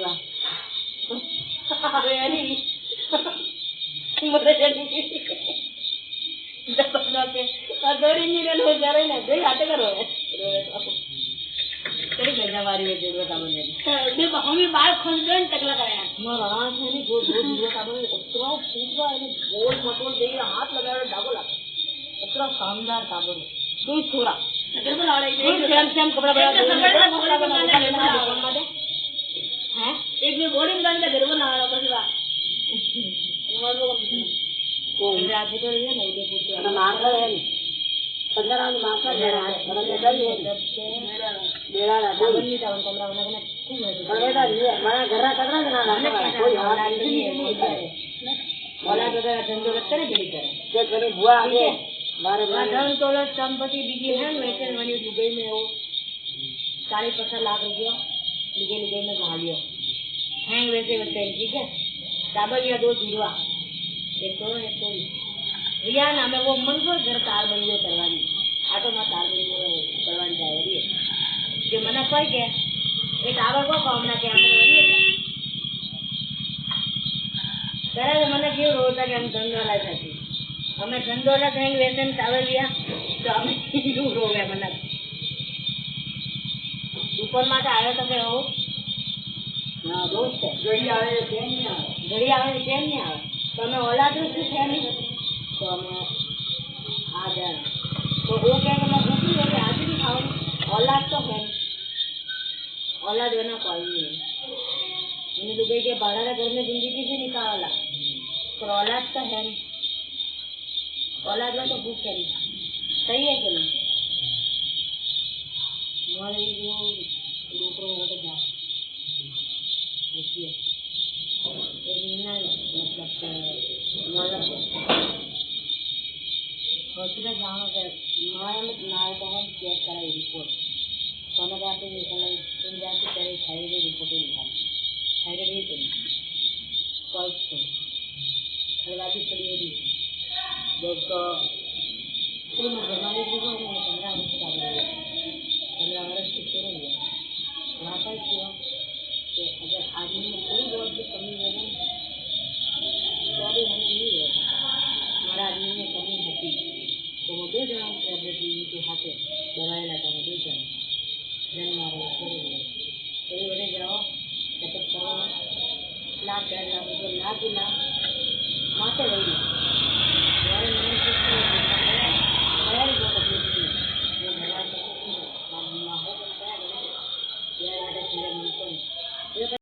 जीवा अरे मरे अदोरी नी रे जरे ना दे आटे करो तेरी गजा वारी में जेल बता बने बे हमें बाल खंडन टकला कराया मारा आंख में दो जीवा का बने उतना पूरा है गोल मटोल दे हाथ लगाया डागो लगा उतना शानदार ताबड़ तू छोरा तेरे को लाड़े सेम कपड़ा बड़ा हैं एक में बॉडी में का तेरे को ना आला बस बा को रात तो ये नहीं दे पूछते ना मार रहा है 15 राउंड मार रहा है और बेटा ये मेरा राजा बन्नी टाउन कमरा बना के खूब है बड़ेदा ये हमारा घर कटरा ना कोई हाथ नहीं है वाला तो धंधो रखते ने बेड़ी करे जे करे बुआ आगे मारे धन तोला संपत्ति बीजी है वैसे वाली दुबई में वो 40% लाख रुपया दुबई में कमा लियो हैं वैसे वैसे ठीक है डाबलिया 2 जीवा एक तो रिया ना में वो मन को घर तार बंदियों करवानी आटो में तार बंदियों करवानी चाहिए जो मना कोई के ये टावर को कामना के करे मने क्यों रोता के हम धंधो ला सकती हमें धंधो ला कहेंगे वैसे टावर लिया तो हमें क्यों रोवे मना ऊपर माटे आयो तो के हो ना दोस्त घड़ी आवे केम नहीं आवे तो हमें औलाद से है नहीं तो हमें आ जाए तो वो क्या कि मैं भूखी है कि आज भी खाऊं औलाद तो है औलाद बना कोई नहीं मैंने दुबई के बाहर घर में जिंदगी से निकाला पर औलाद तो है नहीं औलाद में तो भूख है सही है कि नहीं हमारे जो दूसरों को तो जा मतलब हॉस्पिटल जाना है चेक कराई रिपोर्ट सोनोग्राफी निकाल तुम जाके करे थायराइड रिपोर्ट निकाल थायराइड ही तो पल्स तो हलवादी पड़ी हुई देखो कोई बीमारी भी हो नहीं 15 वर्ष का 15 वर्ष की शुरू हुआ वहाँ पर किया कि अगर आदमी में कोई रोज भी कमी हो जाए तो भी हमें नहीं होता हमारा आदमी में कमी होती तो वो 2 जन के हाथे दवाई लगा 2 जन मारो कई बड़े जाओ चेकअप करो लाख 1.5 लाख रुपये लाख माते रही